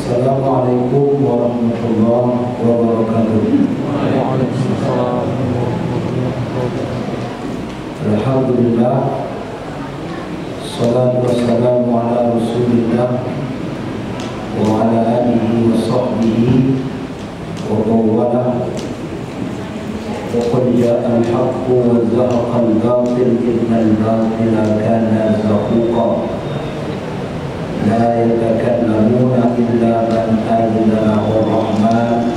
Assalamualaikum warahmatullahi wabarakatuh. Waalaikumsalam warahmatullahi wabarakatuh. Alhamdulillah, salatu wassalamu ala Rasulillah wa ala alihi wa sahbihi wa mawala. Wa qad ja'a al-haqqu wa zahaqa al-batil innal batila kana zahuqa. La yatakallamuna illa man adina lahu rahman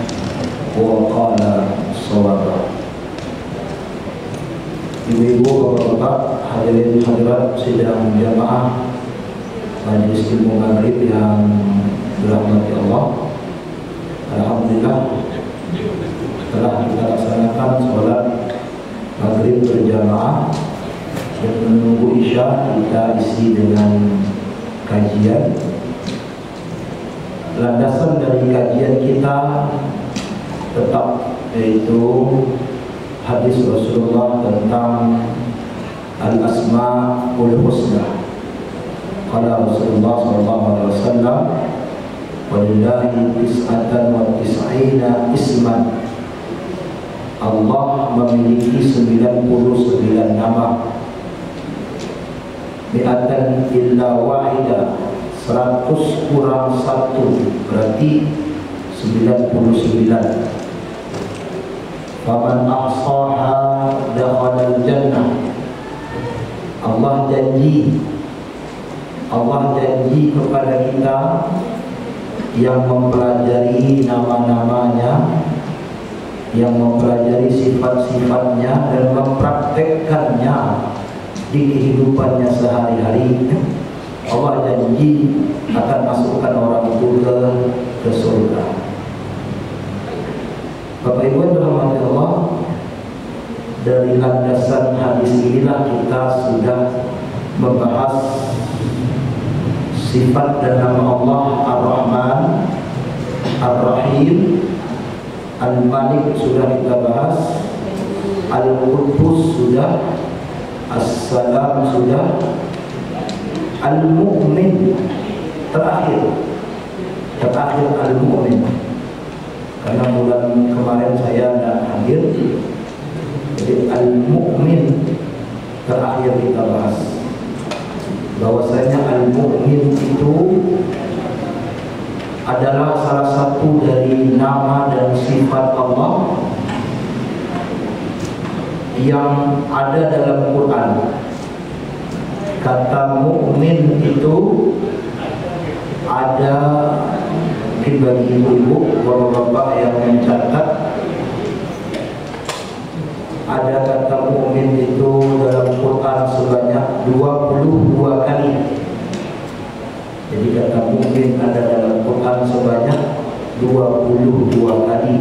wa qala shawaba. Ibu-ibu, bapak-bapak, hadirin hadirat sidang jamaah Majelis Ilmu Maghrib yang dirahmati Allah. Alhamdulillah, telah kita laksanakan sholat maghrib berjamaah dan menunggu isya kita isi dengan kajian. Landasan dari kajian kita tetap yaitu hadis Rasulullah tentang al-asma'ul husna. Qala Rasulullah sallallahu alaihi wasallam, walillahi tis'atan wa tis'ina isman. Allah memiliki 99 nama. Mi'atan illa wahida, 100 kurang 1 berarti 99. Faman ahsaha dakhala al-jannah. Allah janji kepada kita yang mempelajari nama-namanya, yang mempelajari sifat-sifatnya dan mempraktekkannya di kehidupannya sehari-hari, Allah janji akan masukkan orang itu ke surga. Bapak Ibu yang dirahmati Allah, dari landasan hadis inilah kita sudah membahas sifat dan nama Allah Ar-Rahman, Ar-Rahim, Al-Malik sudah kita bahas, Al-Quddus sudah, As-Salam sudah, Al-Mu'min terakhir Al-Mu'min. Karena bulan kemarin saya tidak hadir, jadi Al-Mu'min terakhir kita bahas. Bahwasanya Al-Mu'min itu adalah salah satu dari nama dan sifat Allah yang ada dalam Quran. Kata mukmin itu ada, mungkin bagi ibu-ibu, bapak-bapak yang mencatat, ada kata mukmin itu dalam Quran sebanyak 22 kali. Jadi kata mukmin ada dalam Quran sebanyak 22 kali.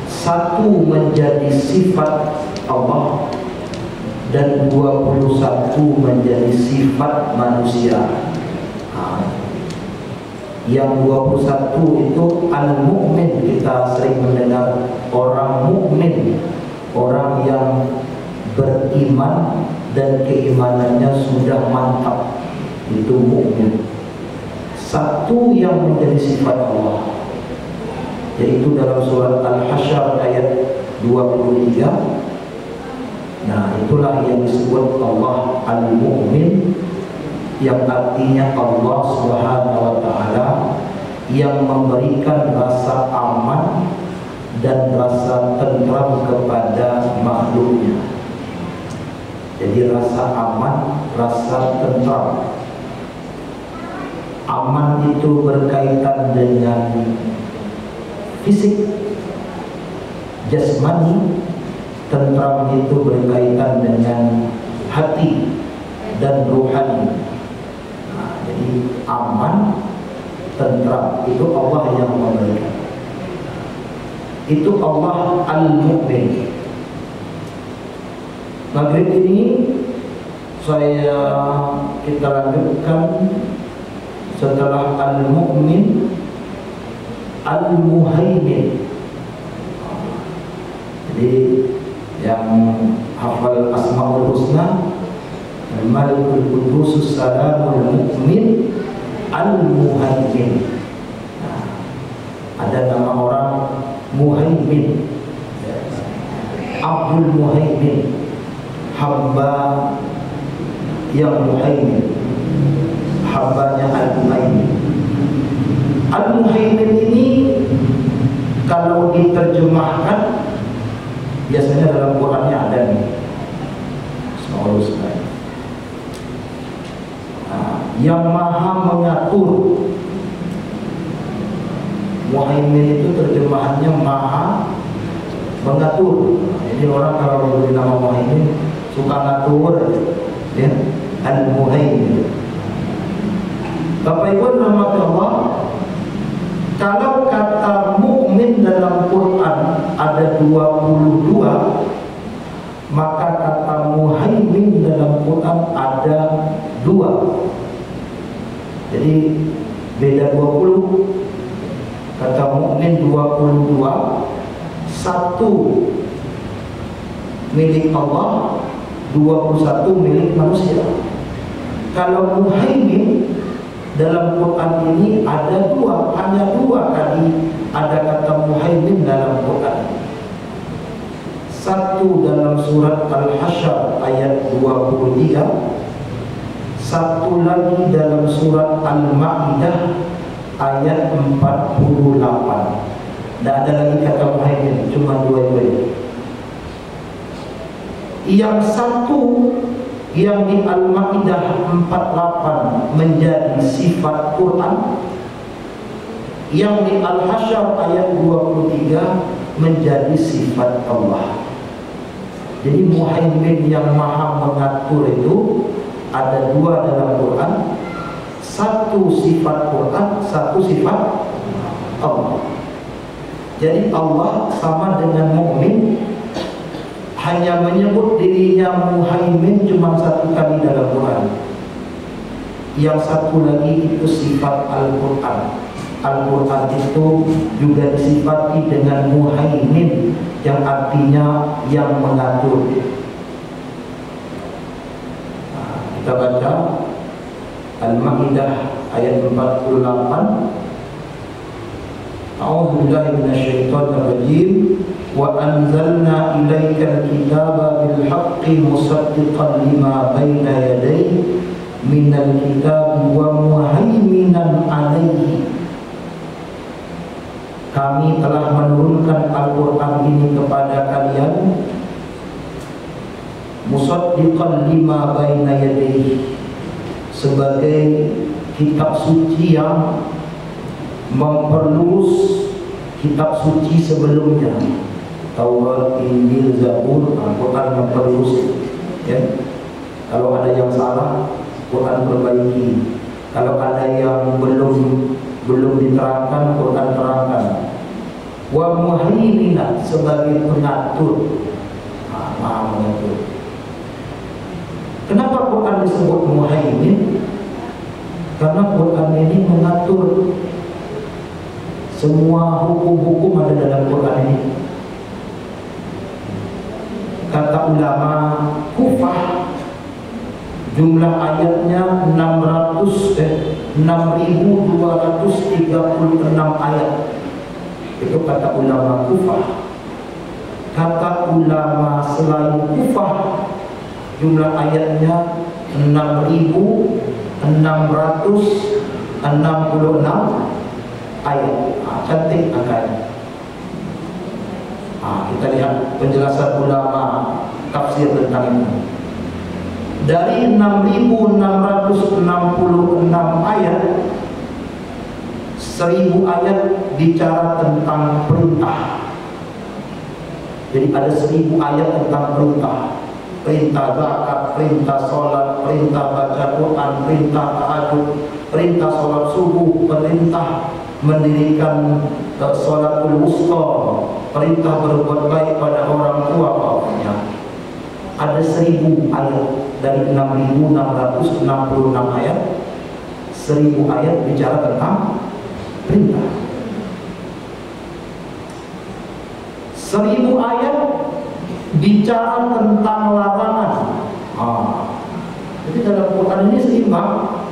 Satu menjadi sifat Allah dan 21 menjadi sifat manusia. Yang 21 itu al-mu'min. Kita sering mendengar orang mukmin, orang yang beriman dan keimanannya sudah mantap, itu mukmin. Satu yang menjadi sifat Allah, yaitu dalam surat Al-Hasyr ayat 23. Nah, itulah yang disebut Allah Al-Mu'min, yang artinya Allah Subhanahu wa ta'ala yang memberikan rasa aman dan rasa tentram kepada makhluknya. Jadi rasa aman, rasa tentram. Aman itu berkaitan dengan fisik, jasmani. Tentram itu berkaitan dengan hati dan ruhani. Nah, jadi aman, tentram itu Allah yang memberikan. Itu Allah Al-Mu'min. Maghrib ini kita lanjutkan setelah Al-Mu'min, Al-Muhaimin. Jadi yang hafal Asmaul Husna, Al-Malikul Quddus Salamul Mu'min Al-Muhaimin. Ada nama orang Muhaimin, Abdul Muhaimin, hamba yang Muhaimin, hambanya Al-Muhaimin. Al-Muhaimin ini kalau diterjemahkan biasanya dalam Qurannya ada nih. Yang maha mengatur. Muhaimin itu terjemahannya maha mengatur. Jadi orang kalau diberi nama Muhaimin suka ngatur, ya. Al-Muhaimin. Bapak Ibu nama Allah, kalau kata mukmin dalam Quran ada 22, maka kata Muhaimin dalam Quran ada 2. Jadi beda 20. Kata mukmin 22, 1 milik Allah, 21 milik manusia. Kalau Muhaimin dalam Quran ini ada 2, hanya 2 kali ada kata Muhaimin dalam Quran. 1 dalam surat Al-Hasyr ayat 23, 1 lagi dalam surat Al-Ma'idah ayat 48. Tidak ada lagi kata Muhaimin, cuma 2 ini. Yang 1 yang di Al-Ma'idah 48 menjadi sifat Quran, yang di Al-Hasyr ayat 23 menjadi sifat Allah. Jadi Muhaimin yang maha mengatur itu ada 2 dalam Quran, 1 sifat Quran, 1 sifat Allah. Jadi Allah sama dengan mukmin hanya menyebut dirinya Muhaimin cuma 1 kali dalam Quran. Yang 1 lagi itu sifat Al-Quran. Al-Quran itu juga disifati dengan Muhaimin, yang artinya yang mengatur. Kita baca Al-Ma'idah ayat 48. A'udzu billahi minasyaitonir rajim. Wa anzalna ilaikal kitaba bil haqqi musaddiqan lima baina yadayhi minal kitabi wa muhaiminan 'alaihi. Kami telah menurunkan Al-Quran ini kepada kalian musaddiqan lima baina yadayhi, sebagai kitab suci yang memperlurus kitab suci sebelumnya. Taurat, Injil, Zabur, Al-Quran memperlurus, ya. Kalau ada yang salah, Quran perbaiki. Kalau ada yang belum diterangkan, Quran terangkan. Wa muhaiminan, sebagai pengatur, maha mengatur. Kenapa Quran disebut muhaimin? Karena Quran ini mengatur. Semua hukum-hukum ada dalam Quran ini. Kata ulama Kufah, jumlah ayatnya 6.236 ayat. Itu kata ulama Kufah. Kata ulama selain Kufah, jumlah ayatnya 6.666 ayat. Cantik angkanya. Kita lihat penjelasan ulama tafsir tentang ini. Dari 6.666 ayat, 1.000 ayat bicara tentang perintah. Jadi ada 1.000 ayat tentang perintah. Perintah zakat, perintah sholat, perintah baca Quran, perintah tahajud, perintah sholat subuh, perintah mendirikan sholatul wusta, perintah berbuat baik pada orang tua. Pokoknya ada 1.000 ayat. Dari 6.666 ayat, 1.000 ayat bicara tentang perintah. 1.000 ayat bicara tentang larangan. Jadi dalam Quran ini seimbang.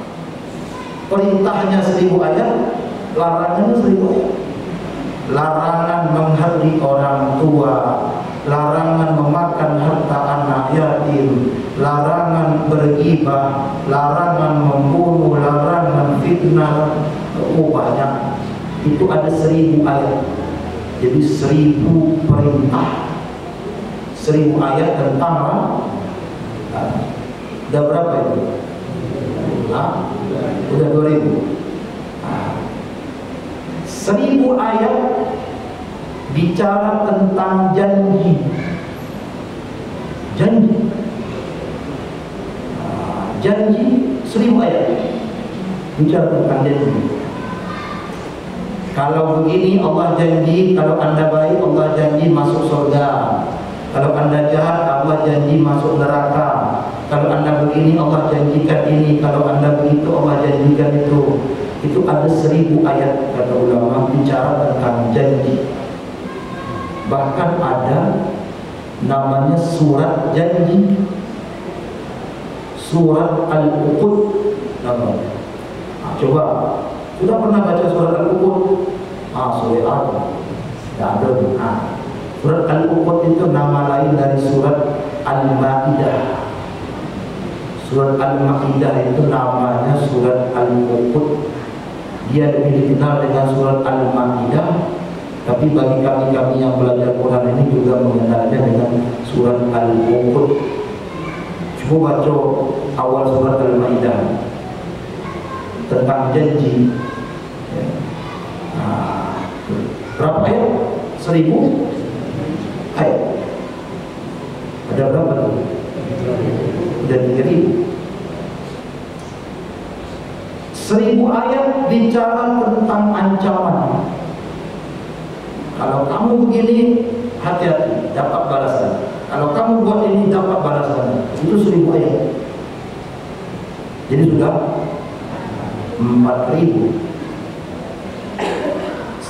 Perintahnya 1.000 ayat, larangannya 1.000 ayat. larangan menghardi orang tua, larangan memakan harta anak yatim, larangan berghibah, larangan membunuh, larangan fitnah, banyak. Itu ada 1000 ayat. Jadi 1000 perintah, 1000 ayat tentang udah berapa itu? Udah 2000. 1000 ayat bicara tentang janji. Janji 1000 ayat bicara tentang janji. Kalau begini Allah janji, kalau anda baik Allah janji masuk surga. Kalau anda jahat Allah janji masuk neraka. Kalau anda begini Allah janjikan ini, kalau anda begitu Allah janjikan itu. Itu ada 1000 ayat kata ulama bicara tentang janji. Bahkan ada namanya surat janji, surat Al-Uqud namanya. Coba, sudah pernah baca surat Al-Uqud? Surat apa? Tidak ada. Surat Al-Uqud itu nama lain dari surat Al-Ma'idah. Surat Al-Ma'idah itu namanya surat Al-Uqud. Dia lebih dikenal dengan surat Al-Ma'idah, tapi bagi kami yang belajar Quran ini juga mengenalnya dengan surat Al-Uqud. Coba baca awal surat Al-Ma'idah tentang janji. Berapa ayat? 1000 ayat. Ada berapa tuh? Udah 3000. 1000 ayat bicara tentang ancaman. Kalau kamu begini, hati-hati, dapat balasan. Kalau kamu buat ini, dapat balasan. Itu 1000 ayat. Jadi sudah 4000.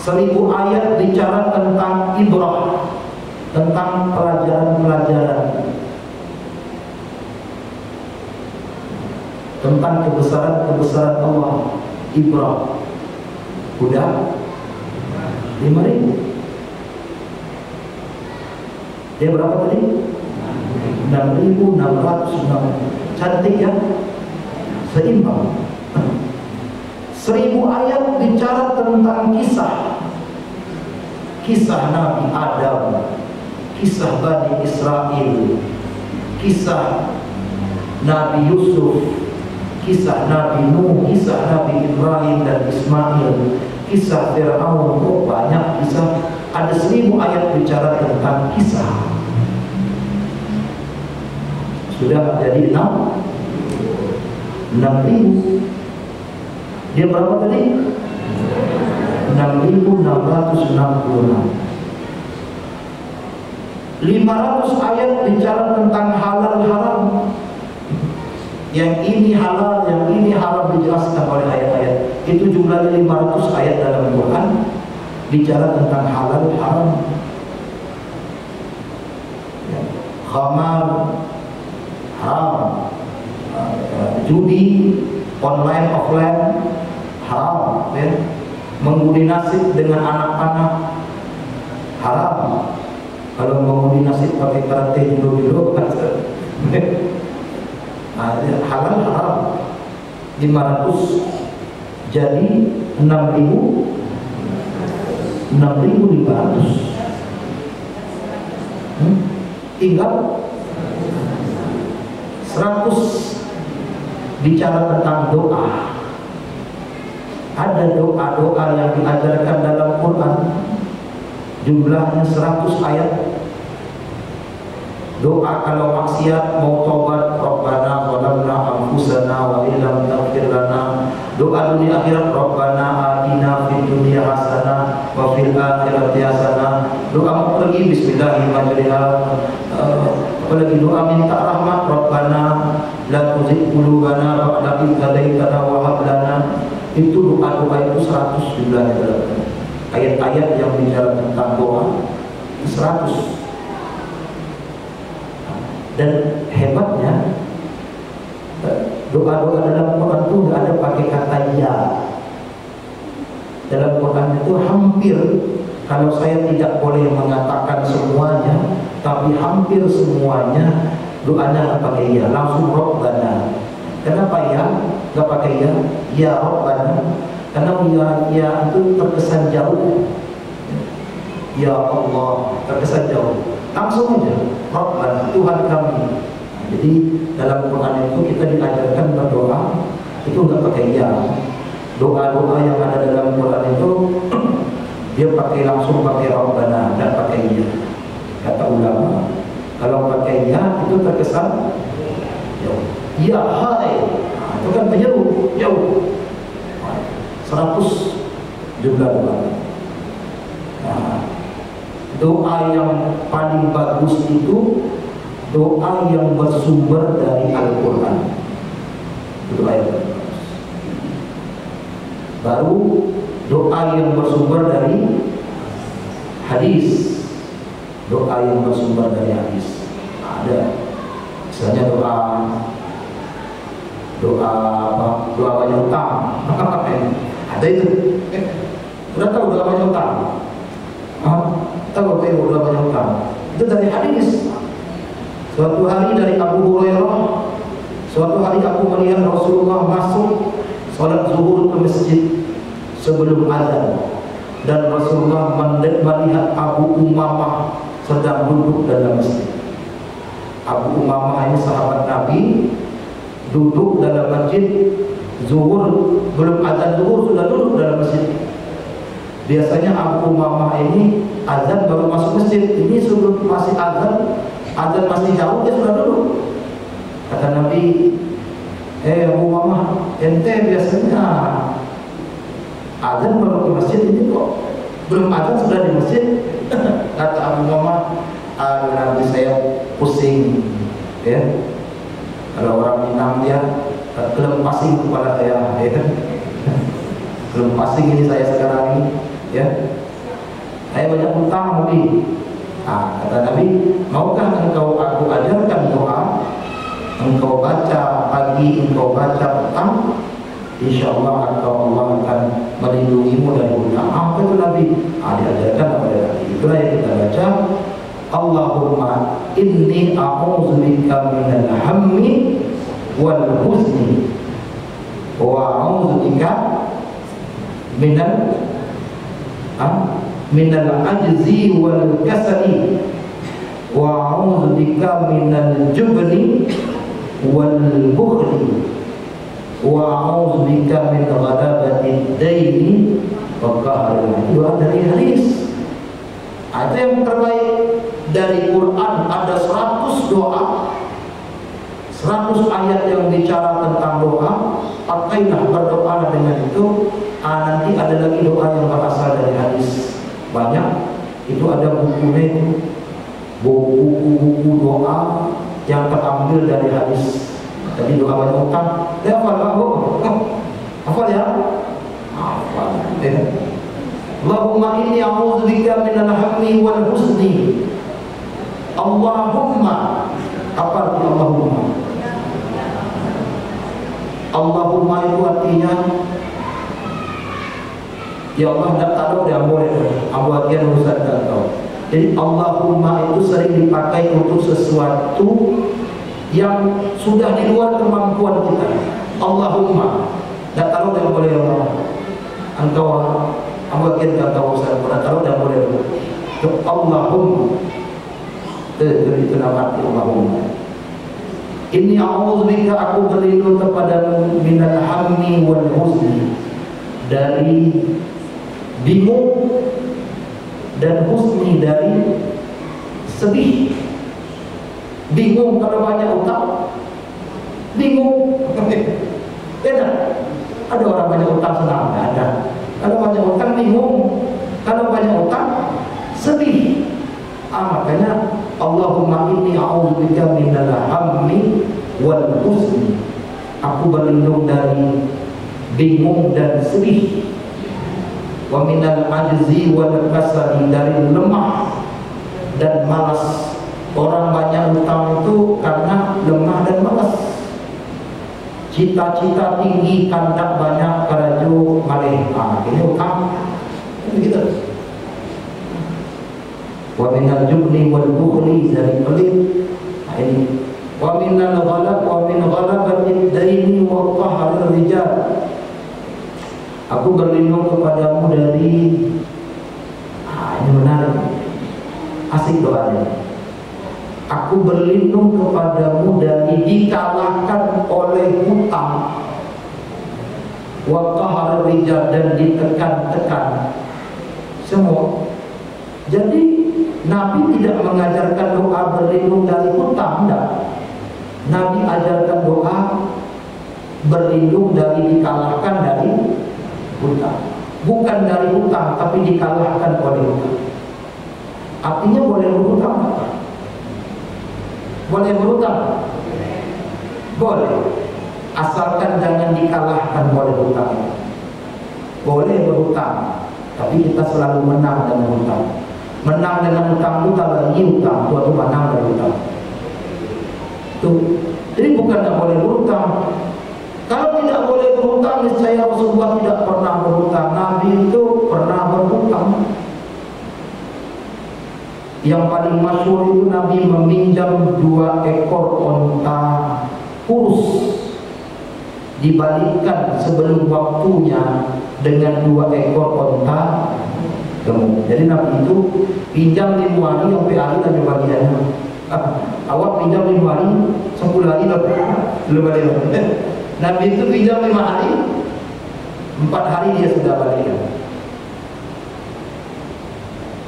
1000 ayat bicara tentang ibrah, tentang pelajaran-pelajaran, tentang kebesaran-kebesaran Allah. Ibrah udah 5000. Dia berapa tadi? 6606. Cantik ya, seimbang. 1000 ayat bicara tentang kisah Nabi Adam, kisah Bani Israel, kisah Nabi Yusuf, kisah Nabi Nuh, kisah Nabi Ibrahim dan Ismail, kisah Fir'aun. Banyak kisah. Ada 1000 ayat bicara tentang kisah. Sudah jadi 6000. Dia berapa tadi? 6666. 500 ayat bicara tentang halal haram. Yang ini halal, yang ini haram dijelaskan oleh ayat-ayat. Itu jumlahnya 500 ayat dalam Quran bicara tentang halal haram. Khamar haram, judi online offline haram, ya. Mengundi nasib dengan anak-anak haram. Kalau mengundi nasib pakai karate judo halal haram. 500 jadi 6500. Tinggal 100 bicara tentang doa. Ada doa-doa yang diajarkan dalam Quran, jumlahnya 100 ayat. Doa kalau maksiat mau tobat, Rabbana zalamna anfusana wa illam taghfir lana. Doa dunia akhirat, Rabbana atina fid dunya hasanah wa fil akhirati hasanah. Doa mau pergi, bismillahirrahmanirrahim. Apalagi doa minta rahmat, Rabbana la tuzigh qulubana ba'da idh hadaitana wa hab lana. Itu doa-doa itu 100 jumlahnya. Ayat-ayat yang bicara tentang doa 100. Dan hebatnya doa-doa dalam Quran itu nggak ada pakai kata ya. Dalam Quran itu hampir kalau saya tidak boleh mengatakan semuanya, tapi hampir semuanya doanya nggak pakai ya, langsung Rabbana. Kenapa ya nggak pakai ya? Ya Rabbana, karena ya itu terkesan jauh. Ya Allah terkesan jauh, langsung aja Rabbana, Tuhan kami. Jadi dalam Quran itu kita diajarkan berdoa itu nggak pakai ya. Doa-doa yang ada dalam Quran itu dia langsung pakai Rabbana, tidak pakai ya. Kata ulama, kalau pakai ya itu terkesan jauh. Ya hai, itu kan menyeru jauh. 100 jumlah doa. Nah, doa yang paling bagus itu doa yang bersumber dari Al-Quran. Itu doa yang bagus. Baru doa yang bersumber dari hadis. Doa yang bersumber dari hadis ada, misalnya doa apa? Doa banyak utang. Ada itu. Udah tahu doa banyak utang? Tahu doa banyak utang? Itu dari hadis. Suatu hari dari Abu Hurairah, suatu hari aku melihat Rasulullah masuk sholat zuhur ke masjid sebelum azan, dan Rasulullah melihat Abu Umamah sedang duduk dalam masjid. Abu Umamah ini sahabat Nabi, duduk dalam masjid zuhur, belum azan zuhur sudah duduk dalam masjid. Biasanya Abu Umamah ini azan baru masuk masjid, ini sebelum masih azan masih jauh dia sudah duduk. Kata Nabi, Abu Umamah, ente biasanya azan baru ke masjid, ini kok belum azan sudah di masjid? Kata Abu Umamah, nanti saya pusing ya. Kalau orang Minang dia kelempasing kepala saya ya. Kelempasing ini saya sekarang ini ya. Saya banyak utang Nabi. Kata Nabi, maukah engkau aku ajarkan doa? Engkau baca pagi, engkau baca petang, insya Allah Allah akan melindungimu dari hutang. Apa itu Nabi? Diajarkan oleh Nabi. Itulah yang kita baca. Allahumma inni a'udzubika minal hammi wal huzni wa a'udzubika minal ajzi wal kasali wa a'udzubika minal jubni wal bukhli wa a'udzubika min ghalabatid daini wa qahril. Doa dari hadis. Itu yang terbaik dari Quran. Ada 100 doa, 100 ayat yang bicara tentang doa. Pakailah, berdoa dengan itu. Nanti ada lagi doa yang berasal dari hadis banyak. Itu ada bukunya itu, buku-buku doa yang terambil dari hadis. Jadi doa banyak utang. Dia hafal Pak? Hafal ya? Hafal. Allahumma inni a'udzubika minal hammi wal huzni. Allahumma, apa arti Allahumma? Allahumma itu artinya ya Allah, tidak tahu dia boleh abuatian urusan tak tahu. Jadi Allahumma itu sering dipakai untuk sesuatu yang sudah di luar kemampuan kita. Allahumma, tidak tahu dia boleh Allah. Engkau abuatian tak tahu urusan tak tahu dia boleh. Allahumma, itu nama arti Allahumma. Inni a'udzubika, aku berlindung kepadamu minal hammi wal huzni, dari bingung dan husni, dari sedih. Bingung kalau banyak utang, bingung. Beda. Ada orang banyak utang senang, tidak ada. Kalau banyak utang bingung, kalau banyak utang sedih. Makanya Allahumma inni a'udzubika minal hammi wal huzni, aku berlindung dari bingung dan sedih. Wa minal ajzi wal kasali, dari lemah dan malas. Orang banyak utang itu karena lemah dan malas. Cita-cita tinggi, kandak banyak, karajo malih. Ini utang. Begitu. wa minal jubni wal bukhli, dari pelit. Nah, ini wa minal ghalab wa min ghalabatid daini wa qahril rijal. Aku berlindung kepadamu dari, ini menarik, asik doanya. Aku berlindung kepadamu dari dikalahkan oleh hutang, wa qahril rijal, dan ditekan-tekan semua. Jadi Nabi tidak mengajarkan doa berlindung dari hutang, enggak. Nabi ajarkan doa berlindung dari dikalahkan dari hutang. Bukan dari hutang, tapi dikalahkan oleh hutang. Artinya boleh berhutang apa? Boleh berhutang? Boleh, asalkan jangan dikalahkan oleh hutang. Boleh berhutang, tapi kita selalu menang dengan hutang. Menang dengan hutang itu tak lagi hutang, itu menang dari hutang. Tuh. Jadi bukan tak boleh berhutang. Kalau tidak boleh berhutang, niscaya Rasulullah tidak pernah berhutang. Nabi itu pernah berhutang. Yang paling masyhur itu Nabi meminjam 2 ekor onta kurus, dibalikkan sebelum waktunya dengan 2 ekor onta gemuk. Jadi Nabi itu pinjam 5 hari sampai hari dan bagiannya. Awak pinjam 5 hari, 10 hari belum balik. Nabi itu pinjam 5 hari, 4 hari dia sudah balikkan.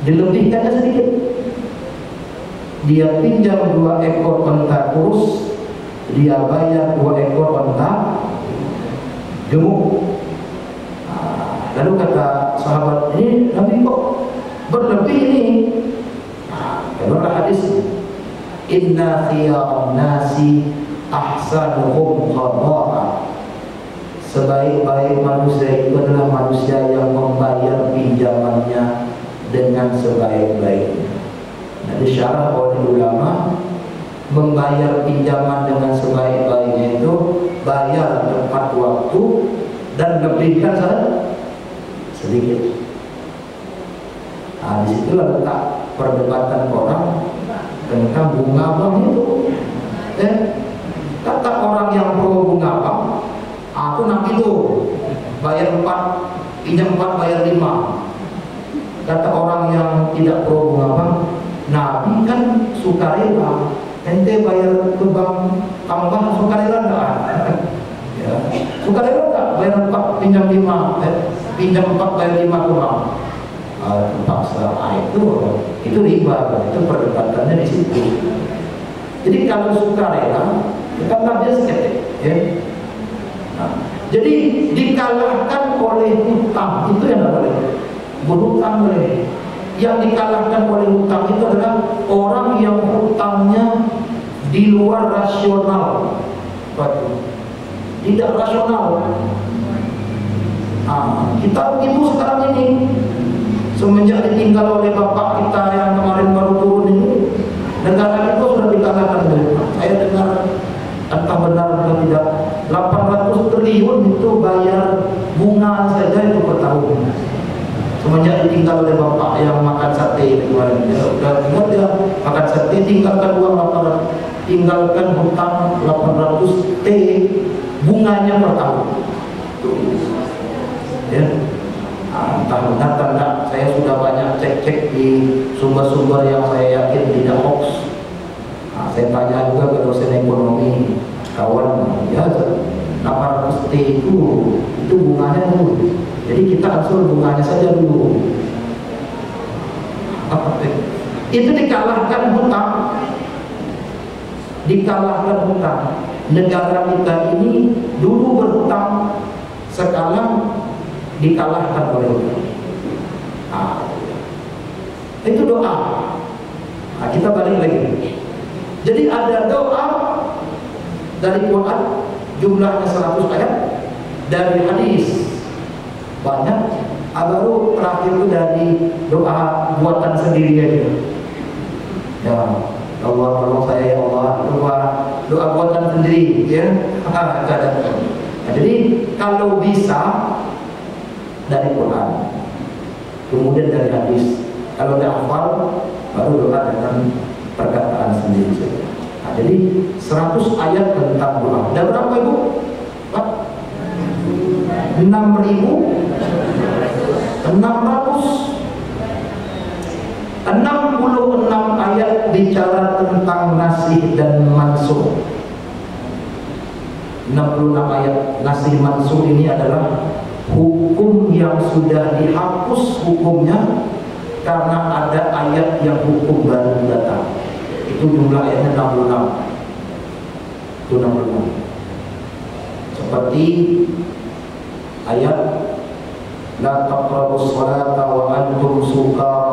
Dilebihkannya sedikit. Dia pinjam 2 ekor onta kurus, dia bayar 2 ekor onta gemuk. Lalu kata sahabat, ini Nabi kok berlebih ini? Keluarlah hadis, inna khiyarun nasi ahsanuhum qada'a. Sebaik-baik manusia itu adalah manusia yang membayar pinjamannya dengan sebaik-baiknya. Jadi syarah oleh ulama, membayar pinjaman dengan sebaik-baiknya itu bayar tepat waktu dan lebihkan sedikit. Nah, disitulah letak perdebatan orang tentang bunga bank itu. Kata orang yang pro bunga bank, aku nak itu bayar 4, pinjam 4 bayar 5. Kata orang yang tidak pro bunga bank, Nabi kan sukarela, ente bayar ke bank tambah sukarela enggak? Ya. Sukarela enggak bayar 4 pinjam 5, pinjam 4 bayar 5 ke bank? Terpaksa. Itu riba, itu perdebatannya di situ. Jadi kalau sukarela, kita Nabi skeptik, ya. Nah, jadi dikalahkan oleh hutang itu yang tidak boleh. Berhutang boleh. Yang dikalahkan oleh hutang itu adalah orang yang hutangnya di luar rasional, tidak rasional. Kita begitu sekarang ini, semenjak ditinggal oleh bapak kita yang kemarin baru turun ini, negara itu sudah dikalahkan oleh hutang. Saya dengar, entah benar atau tidak, 800 triliun itu bayar bunga saja itu per tahun. Semenjak ditinggal oleh bapak yang makan sate kemarin, sudah ingat ya, makan sate, tinggalkan uang 800, tinggalkan hutang 800 T bunganya per tahun. Ya, entah benar atau tidak, saya sudah banyak cek-cek di sumber-sumber yang saya yakin tidak hoax. Saya tanya juga ke dosen ekonomi, kawan, ya 800 T itu bunganya dulu. Jadi kita atur bunganya saja dulu. Itu dikalahkan hutang. Dikalahkan hutang. Negara kita ini dulu berhutang, sekarang dikalahkan oleh hutang. Itu doa. Kita balik lagi. Jadi ada doa dari Quran, jumlahnya 100 ayat, dari hadis banyak, baru terakhir itu dari doa buatan sendiri aja. Ya Allah, tolong saya ya Allah, doa buatan sendiri, ya. Nah, jadi kalau bisa dari Quran, kemudian dari hadis. Kalau tidak hafal, baru doa dengan perkataan sendiri saja. Nah, jadi 100 ayat tentang doa. Ada berapa Ibu? 6.666 ayat bicara tentang nasih dan mansuh. 66 ayat nasih mansuh ini adalah hukum yang sudah dihapus hukumnya karena ada ayat yang hukum baru datang. Itu jumlah ayatnya 66. Itu 66. Seperti ayat la taqrabus sholata wa antum sukara,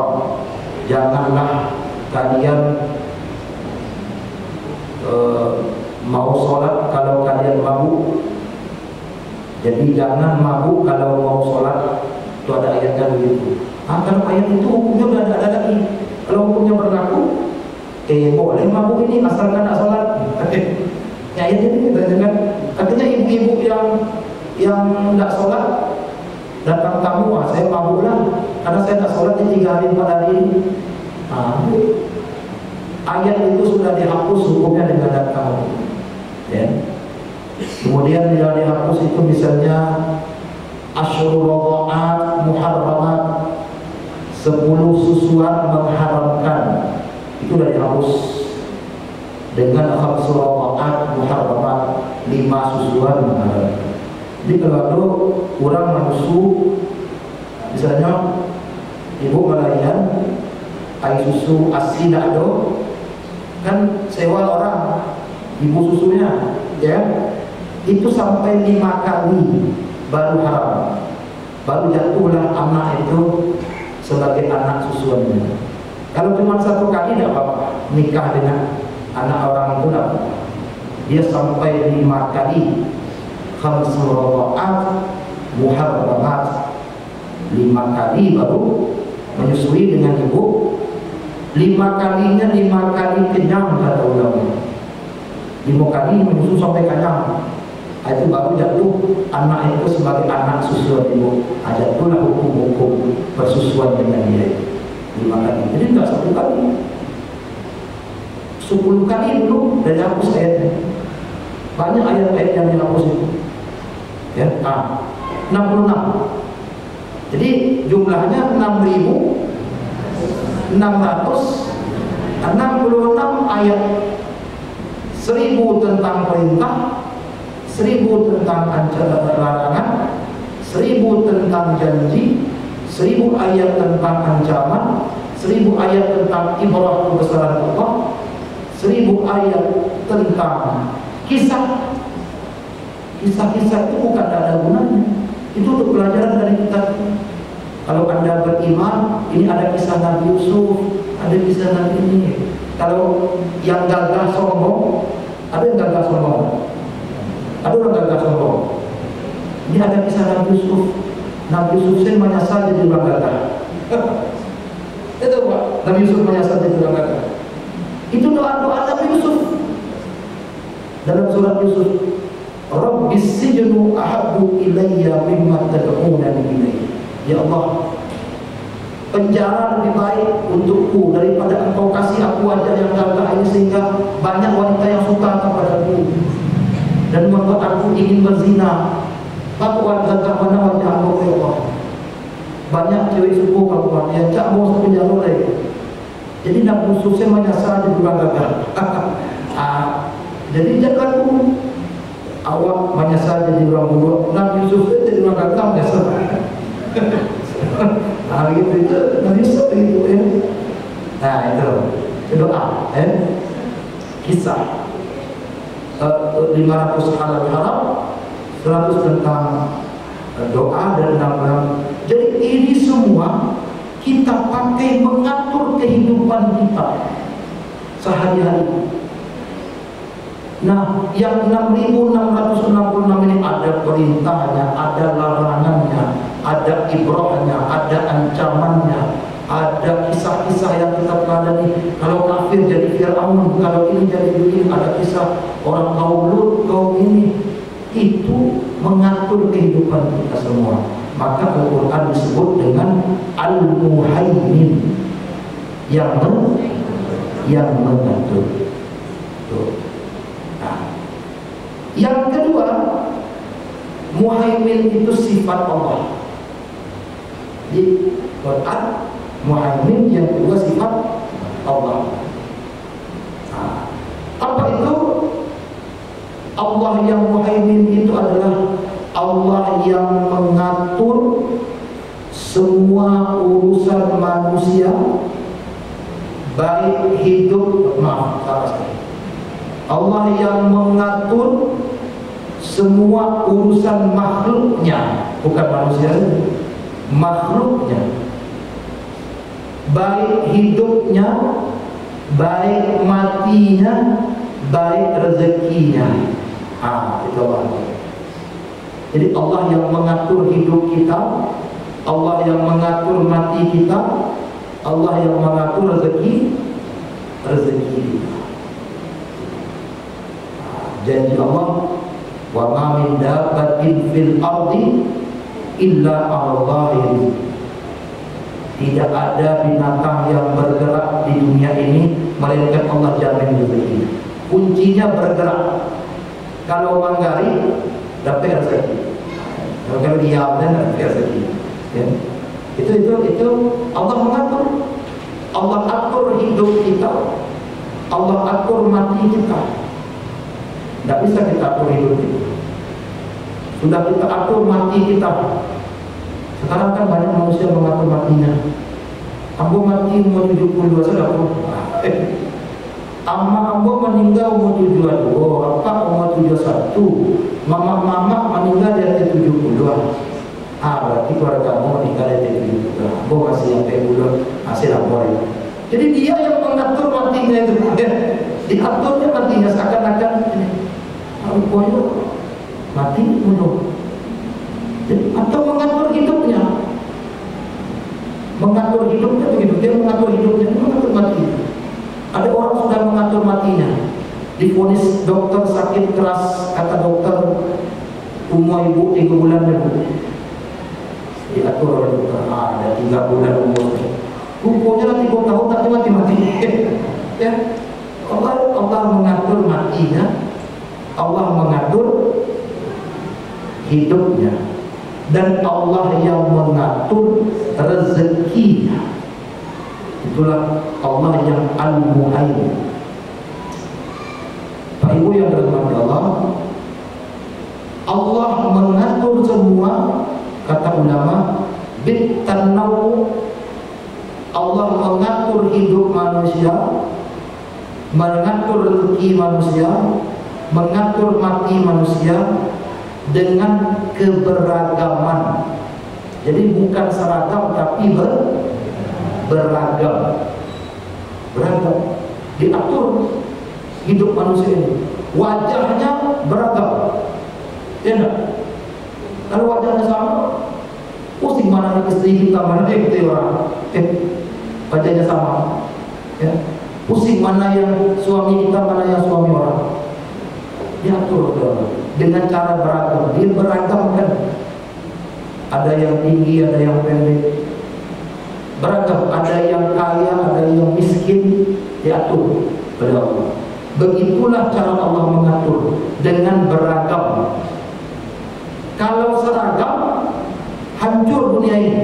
janganlah kalian mau sholat kalau kalian mabuk. Jadi jangan mabuk kalau mau sholat. Itu ada ayatnya begitu. Kalau ayat itu hukumnya udah ada lagi. Kalau hukumnya berlaku, boleh mabuk ini asalkan tak sholat. Ya ayatnya ini kan. Artinya ibu-ibu yang tidak sholat datang tamu, saya mabuk lah karena saya tak sholat di 3 hari 4 hari ini. Ayat itu sudah dihapus hukumnya dengan datang. Ya. Kemudian yang dihapus itu misalnya Asyurul Radha'at Muharramat, 10 susuan mengharamkan, itu sudah dihapus dengan Khamsul Radha'at Muharramat, 5 susuan mengharamkan. Jadi kalau ada orang menusu, misalnya ibu melayan air susu asli tak ada, kan sewa orang ibu susunya, ya, itu sampai 5 kali baru haram, baru jatuhlah anak itu sebagai anak susuannya. Kalau cuma 1 kali tidak apa-apa, nikah dengan anak orang itu tidak apa-apa. Dia sampai 5 kali Khamsul Radha'at Muharramat, 5 kali baru menyusui dengan ibu. 5 kalinya 5 kali kenyang kata ulama. 5 kali menyusu sampai kenyang, itu baru jatuh anak itu sebagai anak susuan ibu. Jatuhlah hukum-hukum persusuan dengan dia 5 kali. Jadi tidak 1 kali, 10 kali dulu dari hapus ayatnya. Banyak ayat-ayat yang dihapus itu. Ya, 66. Jadi jumlahnya 6.666 ayat. 1000 tentang perintah, 1000 tentang larangan, 1000 tentang janji, 1000 ayat tentang ancaman, 1000 ayat tentang ibrah kebesaran Allah, 1000 ayat tentang kisah. Kisah-kisah itu bukan ada gunanya. Itu untuk pelajaran dari kita. Kalau Anda beriman, ini ada kisah Nabi Yusuf, ada kisah Nabi ini. Kalau yang gagah sombong, ada yang gagah sombong? Ada orang gagah sombong? Ini ada kisah Nabi Yusuf. Nabi Yusuf saya menyasar jadi orang gagah. Itu Pak, Nabi Yusuf menyasar jadi orang gagah. Itu doa-doa Nabi Yusuf. Dalam surat Yusuf, Rabbis sijnu ahabbu ilayya mimma tad'unani ilayhi. Ya Allah, penjara lebih baik untukku daripada engkau kasih aku wajah yang gagah ini sehingga banyak wanita yang suka kepadaku dan membuat aku ingin berzina. Aku gagah mana wajah aku, ya Allah. Banyak cewek suku kamu yang tak mau satu penjara lagi. Jadi Nabi Yusuf saya menyasar di bulan gagah. Jadi jangan awak menyasar jadi orang bodoh. Nabi Yusuf jadi orang gagah menyasar. Gitu itu Nabi Yusuf gitu ya. Nah itu doa, kisah 500 halal haram, 100 tentang doa dan nama. Jadi ini semua kita pakai mengatur kehidupan kita sehari-hari. Nah, yang 6.666 ini ada perintahnya, ada larangannya, ada ibrahnya, ada ancamannya, ada kisah-kisah yang kita pelajari. Kalau kafir jadi Fir'aun, kalau ini jadi begini, ada kisah orang kaum Lut, kaum ini. Itu mengatur kehidupan kita semua. Maka Al-Quran disebut dengan Al-Muhaimin. yang mengatur. Tuh. Nah, yang kedua, muhaimin itu sifat Allah. Di Quran, muhaimin yang kedua sifat Allah. Nah, apa itu? Allah yang muhaimin itu adalah Allah yang mengatur semua urusan manusia, baik hidup, Allah yang mengatur semua urusan makhluknya, bukan manusia, makhluknya, baik hidupnya, baik matinya, baik rezekinya. Itu Allah. Jadi Allah yang mengatur hidup kita, Allah yang mengatur mati kita, Allah yang mengatur rezeki kita. Janji Allah, wa ma min dabbatin fil ardi illa 'alallahi. Tidak ada binatang yang bergerak di dunia ini melainkan Allah jamin rezeki. Kuncinya bergerak. Kalau manggari dapat rezeki. Kalau diam dan dapat rezeki. Ya. Itu Allah mengatur. Allah atur hidup kita. Allah atur mati kita. Tidak bisa kita atur hidup kita. Sudah kita atur mati kita. Sekarang kan banyak manusia mengatur matinya. Ambo mati umur 72 sudah. Ambo meninggal umur 72, apa umur 71. Mama meninggal di atas 72. Berarti keluarga kamu meninggal di atas 72. Ambo masih sampai bulan masih lapor. Jadi dia yang mengatur matinya itu. Diaturnya matinya seakan-akan rupanya mati bunuh. Atau mengatur hidupnya. Mengatur hidupnya begitu. Dia mengatur hidupnya, mengatur mati. Ada orang sudah mengatur matinya. Divonis dokter sakit keras, kata dokter umur ibu 3 bulan dulu. Diatur oleh dokter, ada 3 bulan umurnya. Rupanya 3 tahun tak mati-mati. Ya. Allah mengatur matinya, Allah mengatur hidupnya, dan Allah yang mengatur rezekinya. Itulah Allah yang Al-Muhaimin. Pak Ibu yang dirahmati Allah, Allah mengatur semua, kata ulama, bitanawwu. Allah mengatur hidup manusia, mengatur rezeki manusia, mengatur mati manusia dengan keberagaman. Jadi bukan seragam tapi beragam. Beragam. Diatur hidup manusia ini. Wajahnya beragam. Ya enggak? Kalau wajahnya sama, pusing mana istri kita, mana kita orang. Wajahnya sama. Ya. Pusing mana yang suami kita, mana yang suami orang. Diatur dengan cara beragam. Dia beragam kan. Ada yang tinggi, ada yang pendek. Beragam, ada yang kaya, ada yang miskin, diatur oleh Allah. Begitulah cara Allah mengatur, dengan beragam. Kalau seragam, hancur dunia ini.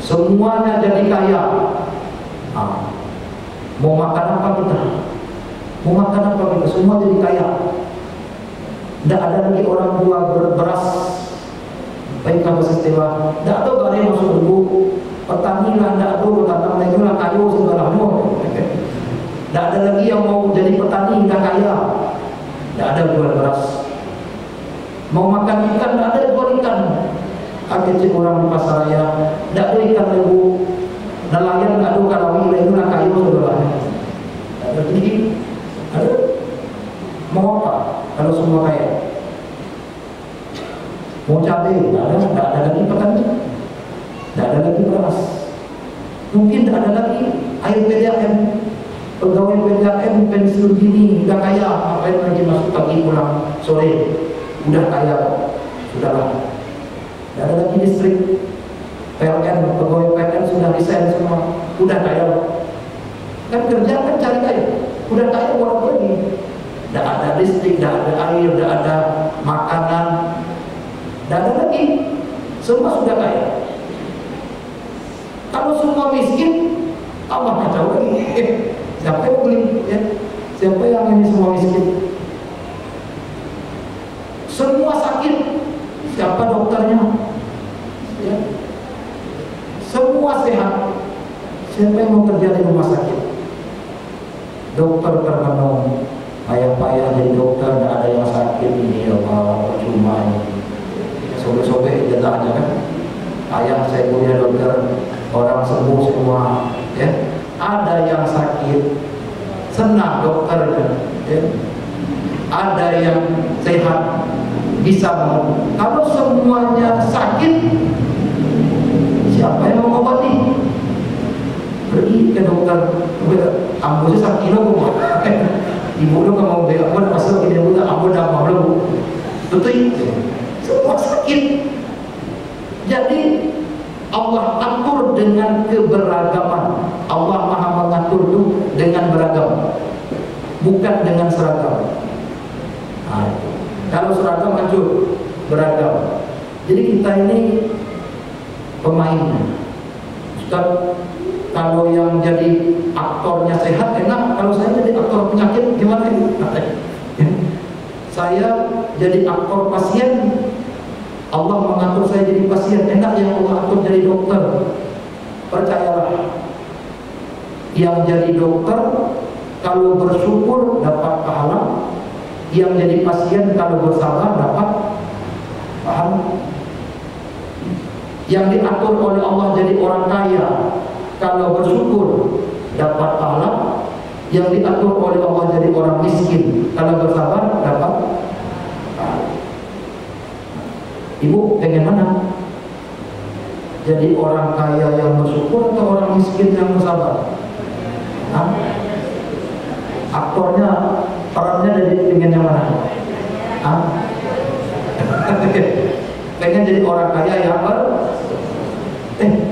Semuanya jadi kaya. Mau makan apa kita? Mau makan apa kita? Semua jadi kaya. Tidak ada lagi orang tua beras. Baik apa istilah? Tidak ada barang yang masuk dulu. Petani lah, tidak ada bertanam lagi lah kayu segalanya. Tidak ada lagi yang mau jadi petani tidak kaya. Tidak ada jual beras. Mau makan ikan, tidak ada jual ikan. Kecil orang di pasar raya, tidak ada ikan lebu. Nelayan tidak ada kalawi, itu lah kayu segalanya. Jadi ada. Mau apa? Kalau semua kaya. Mau cabai, tidak ada lagi petani, tidak ada lagi beras, mungkin tidak ada lagi air PDAM, pegawai PDAM pensiun dini, sudah kaya, ngapain lagi masuk pagi pulang sore, sudah kaya, sudahlah, tidak ada lagi listrik, PLN, pegawai PLN sudah resign semua, udah kaya. Kan kerja kan cari kaya, udah kaya orang pergi. Tidak ada listrik, tidak ada air, tidak ada makanan, tidak ada lagi. Semua sudah kaya. Kalau semua miskin, Allah kacau lagi. Siapa yang beli? Ya? Siapa yang ini semua miskin? Semua sakit, siapa dokternya? Ya. Semua sehat, siapa yang mau kerja di rumah sakit? Dokter termenung, payah-payah jadi dokter, tidak ada yang sakit ini ya Allah, percuma ini. Sobek-sobek ijazahnya kan? Ayah saya punya dokter, orang sembuh semua. Ya. Ada yang sakit, senang dokternya. Ya. Ada yang sehat, bisa mau. Kalau semuanya sakit, siapa yang mau mengobati? Pergi ke dokter. Ambo saya sakit loh, ibu lo kalau mau beli apa masuk ini udah ambo dah mau lo, betul? Semua sakit. Jadi Allah atur dengan keberagaman. Allah Maha mengatur itu dengan beragam, bukan dengan seragam. Nah, kalau seragam hancur, beragam. Jadi kita ini pemainnya. Ustaz, kalau yang jadi aktornya sehat enak, kalau saya jadi aktor penyakit gimana ini? Saya jadi aktor pasien, Allah mengatur saya jadi pasien, enak yang Allah atur jadi dokter. Percayalah, yang jadi dokter kalau bersyukur dapat pahala, yang jadi pasien kalau bersabar dapat pahala. Yang diatur oleh Allah jadi orang kaya, kalau bersyukur dapat pahala. Yang diatur oleh Allah jadi orang miskin, kalau bersabar dapat pahala. Ibu pengen mana? Jadi orang kaya yang bersyukur atau orang miskin yang bersabar? Hah? Aktornya, perannya jadi pengen yang mana? Hah? Pengen jadi orang kaya yang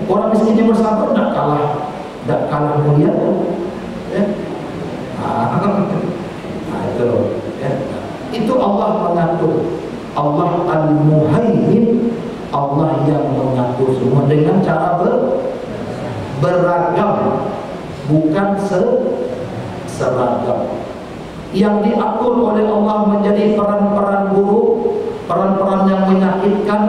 orang miskin yang bersabar tidak kalah mulia, ya? Itu, ya. Itu Allah mengatur. Allah Al-Muhaimin, Allah yang mengatur semua dengan cara beragam, bukan seragam. Yang diatur oleh Allah menjadi peran-peran buruk, peran-peran yang menyakitkan,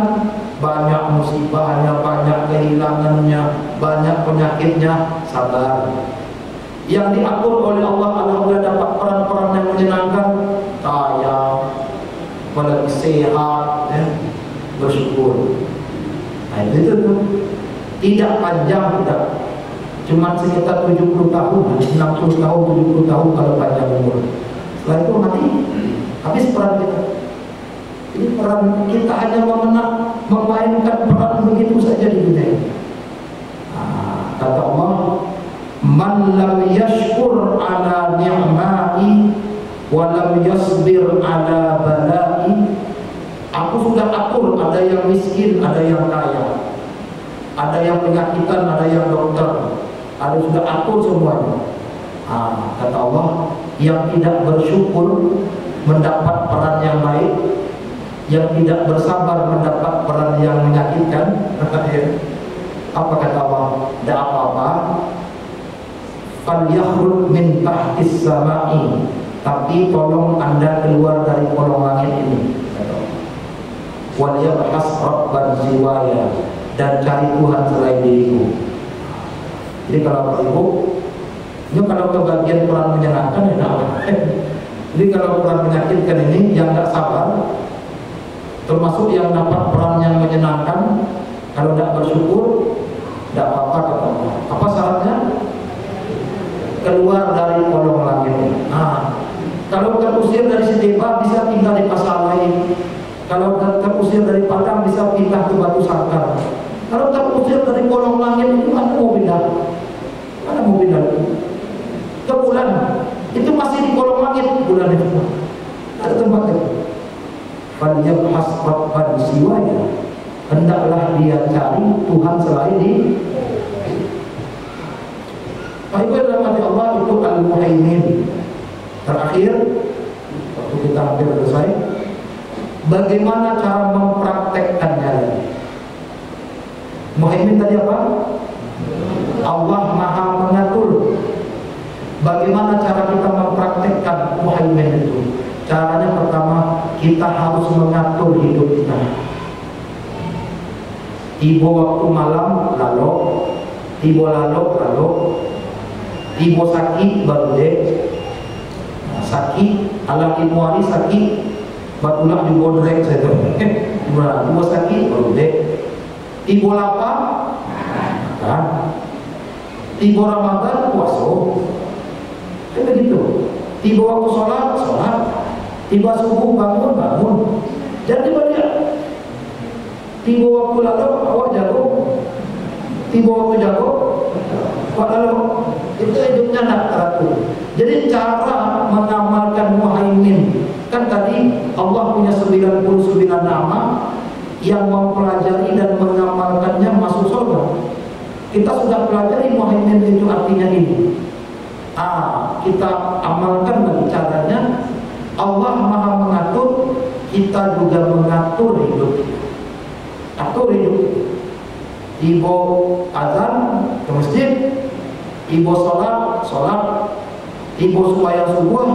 banyak musibahnya, banyak kehilangannya, banyak penyakitnya, sabar. Yang diatur oleh Allah, alhamdulillah dapat peran-peran yang menyenangkan, kaya, apalagi sehat, ya, bersyukur. Nah itu tuh tidak panjang, tidak cuma sekitar 70 tahun, 60 tahun, 70 tahun kalau panjang umur. Setelah itu mati, habis peran kita. Ini peran kita hanya memainkan peran begitu saja di dunia ini. Nah, kata Allah, man lam yashkur ala ni'mai wa lam yasbir ala balai. Aku sudah atur, ada yang miskin, ada yang kaya, ada yang penyakitan, ada yang dokter, ada sudah atur semuanya. Kata Allah, yang tidak bersyukur mendapat peran yang baik, yang tidak bersabar mendapat peran yang menyakitkan. Apa kata Allah? Tidak apa-apa. Falyakhruj min tahtis samai, tapi tolong Anda keluar dari kolong langit ini. Wal yabhas rabban jiwaya, dan cari Tuhan selain diriku. Jadi kalau ibu, ini kalau kebagian peran menyenangkan enak. Jadi kalau peran menyakitkan ini yang tidak sabar, termasuk yang dapat peran yang menyenangkan, kalau tidak bersyukur, tidak apa-apa kata Allah. Apa syaratnya? Keluar dari kolong langit. Kalau terusir dari Setipa bisa tinggal di pasar lain. Kalau terusir dari Padang bisa pindah ke Batu Sangkar. Kalau terusir dari kolong langit itu mana mau pindah? Mana mau pindah? Ke bulan. Itu masih di kolong langit bulan itu. Ada tempat itu. Faliyabhas rabban siwaya, hendaklah dia cari Tuhan selain di Bapak Ibu dalam hati Allah itu Al-Muhaimin. Terakhir, waktu kita hampir selesai, bagaimana cara mempraktekkannya? Muhaimin tadi apa? Allah Maha mengatur. Bagaimana cara kita mempraktekkan Muhaimin itu? Caranya pertama, kita harus mengatur hidup kita. Tiba waktu malam lalu, tiba lalu, tiba sakit baru deh. Sakit, ala imuari sakit, batulah di bodrek saya tu. Tiba sakit baru deh. Tiba lapar, makan. Tiba Ramadan puasa. Kan begitu. Tiba waktu sholat. Tiba subuh bangun. Jadi banyak. Tiba waktu lalu awak jago. Tiba waktu jago, awak lalu. Itu hidupnya nak teratur. Jadi cara mengamalkan Muhaimin, kan tadi Allah punya 99 nama, yang mempelajari dan mengamalkannya masuk surga. Kita sudah pelajari Muhaimin itu artinya ini. Kita amalkan lagi caranya. Allah Maha mengatur, kita juga mengatur hidup. Atur hidup. Ibu azan ke masjid, ibu sholat. Ibu supaya subuh.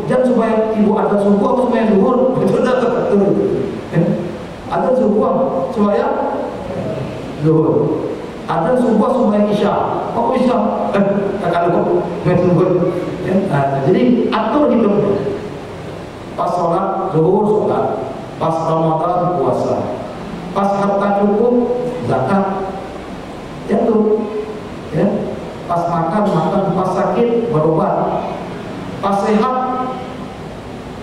Jangan supaya ibu azan subuh, supaya zuhur. Itu dah teratur. Azan subuh supaya zuhur. Azan subuh supaya isya. Oh isya, kalau zuhur. Jadi atur hidup. Pas sholat zuhur sholat, pas Ramadan puasa, pas harta cukup zakat, jatuh, ya. Pas makan, pas sakit berobat, pas sehat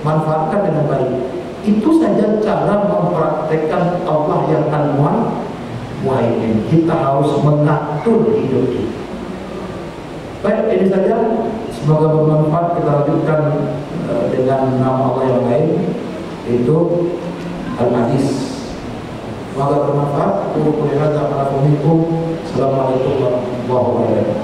manfaatkan dengan baik. Itu saja cara mempraktekkan Allah yang Al-Muhaimin. Kita harus mengatur hidup kita. Baik, ini saja. Semoga bermanfaat. Kita lanjutkan dengan nama Allah yang lain, itu Al-Aziz. Semoga bermanfaat. Assalamualaikum warahmatullahi wabarakatuh.